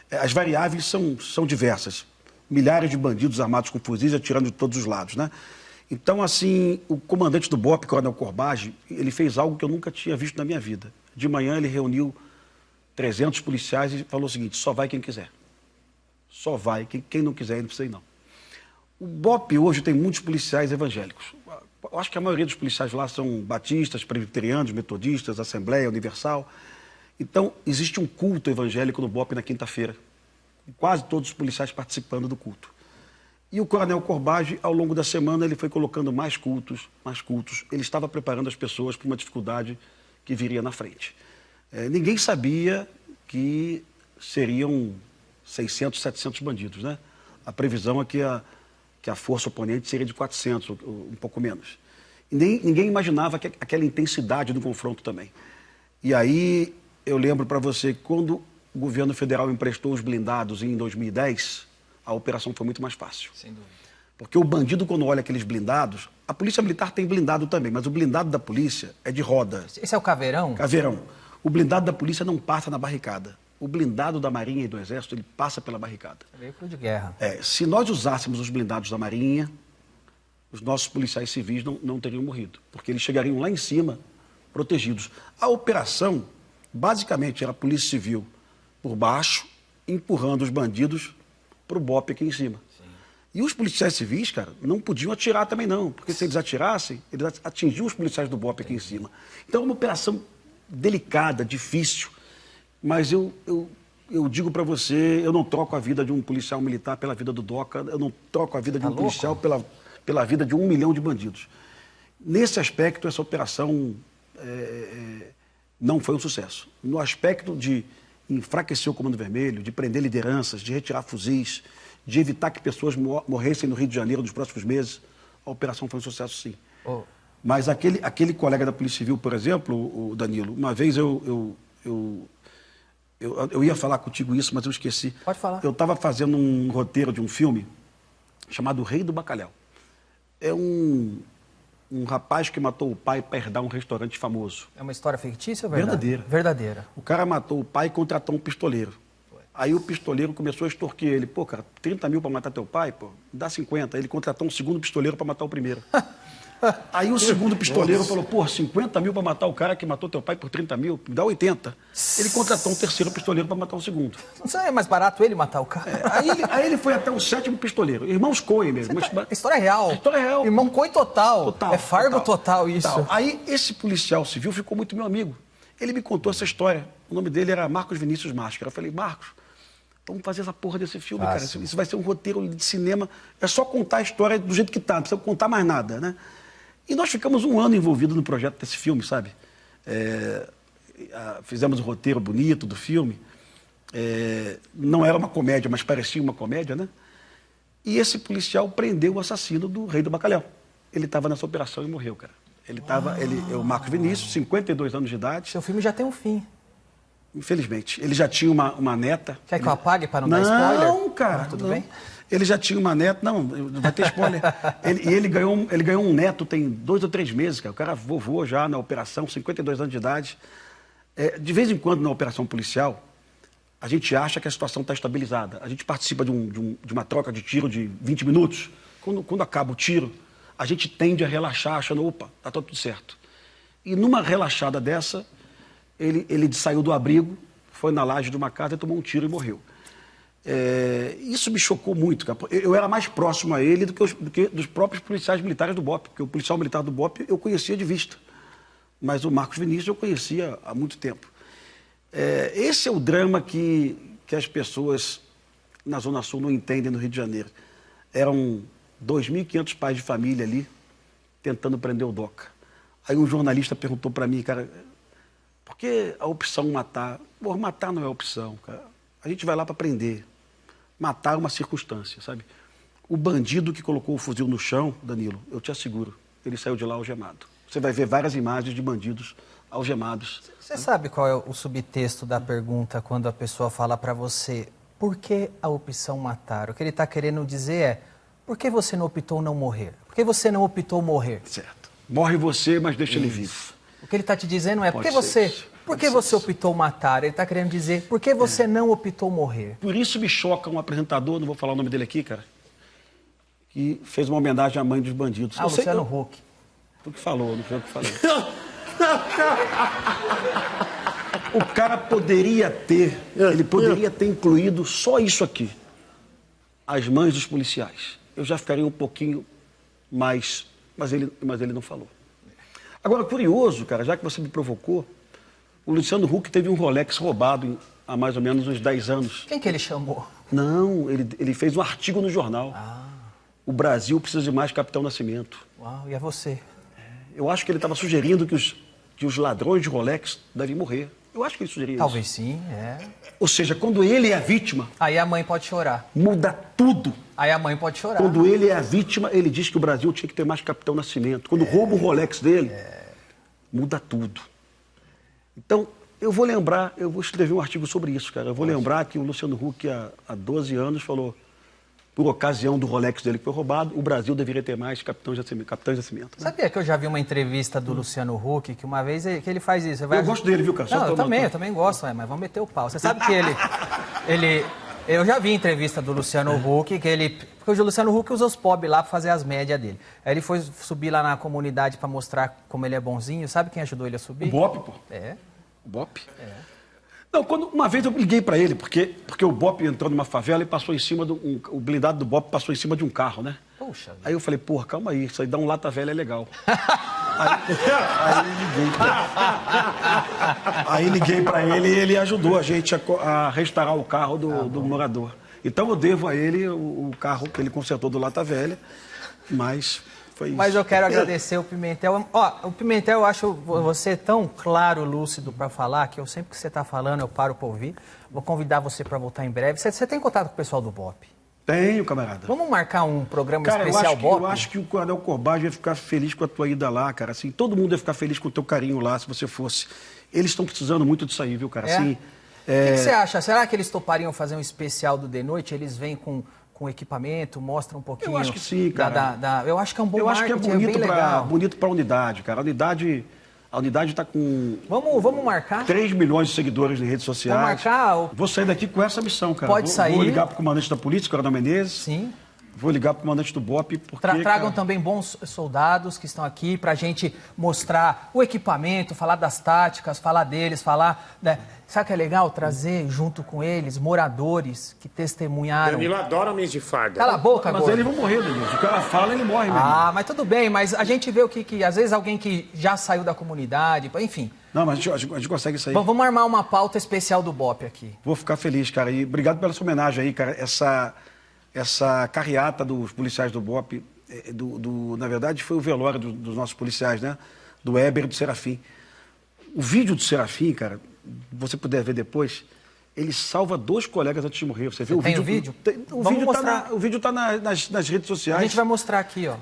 As variáveis são diversas. Milhares de bandidos armados com fuzis atirando de todos os lados, né? Então, assim, o comandante do BOPE, Coronel Corbage, ele fez algo que eu nunca tinha visto na minha vida. De manhã ele reuniu 300 policiais e falou o seguinte: só vai quem quiser. Só vai, quem não quiser, não precisa ir não. O BOPE hoje tem muitos policiais evangélicos. Eu acho que a maioria dos policiais lá são batistas, presbiterianos, metodistas, Assembleia Universal. Então, existe um culto evangélico no BOPE na quinta-feira. Quase todos os policiais participando do culto. E o Coronel Corbage, ao longo da semana, ele foi colocando mais cultos, mais cultos. Ele estava preparando as pessoas para uma dificuldade que viria na frente. Ninguém sabia que seriam 600, 700 bandidos, né? A previsão é que a força oponente seria de 400, um pouco menos. E ninguém imaginava aquela intensidade do confronto também. E aí eu lembro para você que quando o governo federal emprestou os blindados em 2010, a operação foi muito mais fácil. Sem dúvida. Porque o bandido, quando olha aqueles blindados, a polícia militar tem blindado também, mas o blindado da polícia é de roda. Esse é o Caveirão? Caveirão. O blindado da polícia não passa na barricada. O blindado da Marinha e do Exército, ele passa pela barricada. É veículo de guerra. Se nós usássemos os blindados da Marinha, os nossos policiais civis não teriam morrido, porque eles chegariam lá em cima, protegidos. A operação, basicamente, era a Polícia Civil por baixo, empurrando os bandidos para o BOPE aqui em cima. Sim. E os policiais civis, cara, não podiam atirar também não, porque se eles atirassem, eles atingiam os policiais do BOPE aqui em cima. Então, é uma operação delicada, difícil, mas eu digo para você, eu não troco a vida de um policial militar pela vida do DOCA, eu não troco a vida de um policial pela vida de 1 milhão de bandidos. Nesse aspecto, essa operação não foi um sucesso. No aspecto de enfraquecer o Comando Vermelho, de prender lideranças, de retirar fuzis, de evitar que pessoas morressem no Rio de Janeiro nos próximos meses, a operação foi um sucesso, sim. Oh. Mas aquele colega da Polícia Civil, por exemplo, o Danilo, uma vez eu ia falar contigo isso, mas eu esqueci. Pode falar. Eu estava fazendo um roteiro de um filme chamado Rei do Bacalhau. É um rapaz que matou o pai para herdar um restaurante famoso. É uma história fictícia ou verdade? Verdadeira. Verdadeira. O cara matou o pai e contratou um pistoleiro. Aí o pistoleiro começou a extorquir ele. Pô, cara, 30 mil para matar teu pai? Pô, dá 50. Aí ele contratou um segundo pistoleiro para matar o primeiro. Aí o segundo pistoleiro falou, pô, 50 mil para matar o cara que matou teu pai por 30 mil, me dá 80. Ele contratou um terceiro pistoleiro para matar o segundo. Não é mais barato ele matar o cara? Aí ele foi até o 7º pistoleiro. Irmãos Coen mesmo. História real. História real. Irmão Coen total. É Fargo total isso. Total. Aí esse policial civil ficou muito meu amigo. Ele me contou essa história. O nome dele era Marcos Vinícius Máscara. Eu falei, Marcos, vamos fazer essa porra desse filme, cara. Isso vai ser um roteiro de cinema. É só contar a história do jeito que tá. Não precisa contar mais nada, né? E nós ficamos 1 ano envolvidos no projeto desse filme, sabe? Fizemos um roteiro bonito do filme. Não era uma comédia, mas parecia uma comédia, né? E esse policial prendeu o assassino do Rei do Bacalhau. Ele estava nessa operação e morreu, cara. O Marcos Vinícius, 52 anos de idade. Seu filme já tem um fim. Infelizmente. Ele já tinha uma neta. Quer que eu apague para não dar spoiler? Não, cara. Tudo bem? Ele já tinha uma neta, não vai ter spoiler. Ele ganhou um neto tem 2 ou 3 meses, cara. O cara vovô já na operação, 52 anos de idade. De vez em quando, na operação policial, a gente acha que a situação está estabilizada. A gente participa de uma troca de tiro de 20 minutos. Quando acaba o tiro, a gente tende a relaxar, achando, opa, tá tudo certo. E numa relaxada dessa, ele saiu do abrigo, foi na laje de uma casa e tomou um tiro e morreu. Isso me chocou muito, cara. Eu era mais próximo a ele do que dos próprios policiais militares do BOPE, porque o policial militar do BOPE eu conhecia de vista, mas o Marcos Vinícius eu conhecia há muito tempo. Esse é o drama que as pessoas na Zona Sul não entendem no Rio de Janeiro. Eram 2.500 pais de família ali tentando prender o DOCA. Aí um jornalista perguntou para mim, cara, por que a opção matar? Pô, matar não é opção, cara. A gente vai lá para prender. Matar é uma circunstância, sabe? O bandido que colocou o fuzil no chão, Danilo, eu te asseguro, ele saiu de lá algemado. Você vai ver várias imagens de bandidos algemados. Você sabe qual é o subtexto da pergunta quando a pessoa fala para você por que a opção matar? O que ele está querendo dizer é por que você não optou não morrer? Por que você não optou morrer? Certo. Morre você, mas deixa ele vivo. O que ele está te dizendo é por que você optou matar? Ele está querendo dizer, por que você não optou morrer? Por isso me choca um apresentador, não vou falar o nome dele aqui, cara, que fez uma homenagem à mãe dos bandidos. Luciano Huck. Tu que falou, não foi eu que falei. O cara poderia ter incluído só isso aqui. As mães dos policiais. Eu já ficaria um pouquinho mais... Mas ele não falou. Agora, curioso, cara, já que você me provocou, o Luciano Huck teve um Rolex roubado há mais ou menos uns 10 anos. Quem que ele chamou? Não, ele fez um artigo no jornal. O Brasil precisa de mais Capitão Nascimento. Uau, e é você? Eu acho que ele estava sugerindo que os ladrões de Rolex devem morrer. Eu acho que ele sugeria Talvez isso. Sim, Ou seja, quando ele é a vítima... Aí a mãe pode chorar. Muda tudo. Aí a mãe pode chorar. Quando ele é a vítima, ele diz que o Brasil tinha que ter mais Capitão Nascimento. Quando rouba o Rolex dele, muda tudo. Então, Eu vou lembrar, eu vou escrever um artigo sobre isso, cara. Eu vou lembrar que o Luciano Huck, há 12 anos, falou, por ocasião do Rolex dele que foi roubado, o Brasil deveria ter mais capitães de cimento. Né? Sabia que eu já vi uma entrevista do Luciano Huck, que uma vez que ele faz isso. Eu gosto dele, viu, cara? Não, eu também gosto, mas vamos meter o pau. Você sabe que eu já vi entrevista do Luciano Huck, porque o Luciano Huck usa os pobres lá para fazer as médias dele. Aí ele foi subir lá na comunidade para mostrar como ele é bonzinho. Sabe quem ajudou ele a subir? O Bop, pô. É. O Bop? É. Não, uma vez eu liguei para ele, porque o Bop entrou numa favela e passou em cima o blindado do Bop passou em cima de um carro, né? Puxa. Aí eu falei, porra, calma aí, isso aí dá um lata velha é legal. Aí liguei para ele e ele ajudou a gente a restaurar o carro do morador. Então eu devo a ele o carro que ele consertou do lata velha, mas foi isso. Mas eu quero agradecer o Pimentel. Ó, o Pimentel, eu acho você tão claro, lúcido para falar, que eu sempre que você está falando, eu paro para ouvir. Vou convidar você para voltar em breve. Você tem contato com o pessoal do BOP? Tenho, camarada. Vamos marcar um programa cara, especial BOP? Eu acho que o Coronel Corbagem vai ficar feliz com a tua ida lá, cara. Assim, todo mundo ia ficar feliz com o teu carinho lá, se você fosse. Eles estão precisando muito disso aí, viu, cara? É? Assim, O que você acha? Será que eles topariam fazer um especial do The Noite? Eles vêm com equipamento, mostram um pouquinho... Eu acho que sim, cara. Eu acho que é um bom Eu acho que é bonito bonito para a unidade, cara. A unidade está com... Vamos marcar? 3 milhões de seguidores nas redes sociais. Vamos marcar? Vou sair daqui com essa missão, cara. Pode sair. Vou ligar para o comandante da polícia, Coronel Menezes. Sim. Vou ligar para o comandante do BOP, porque... Tragam também bons soldados que estão aqui para a gente mostrar o equipamento, falar das táticas, falar deles, falar... Né? Sabe o que é legal? Trazer junto com eles moradores que testemunharam... Danilo adora homens de farda. Cala a boca, Mas gordo. eles vão morrer, Danilo. Se o cara fala, ele morre mesmo. Ah, mas tudo bem, mas a gente vê o que às vezes alguém que já saiu da comunidade, enfim... Não, mas a gente consegue isso aí. Vamos armar uma pauta especial do BOP aqui. Vou ficar feliz, cara. E obrigado pela sua homenagem aí, cara. Essa carreata dos policiais do BOP, na verdade, foi o velório dos nossos policiais, né? Do Éber e do Serafim. O vídeo do Serafim, cara, você puder ver depois, ele salva 2 colegas antes de morrer. Você viu o vídeo? Tem o vídeo? O vídeo tá nas redes sociais. A gente vai mostrar aqui, ó.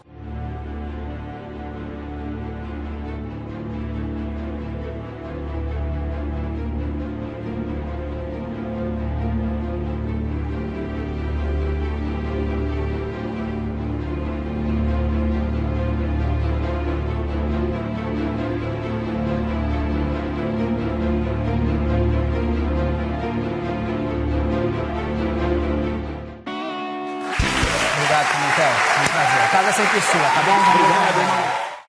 Obrigado, Pimentel. Foi um prazer. A casa é sempre sua, tá bom? Obrigado, irmão.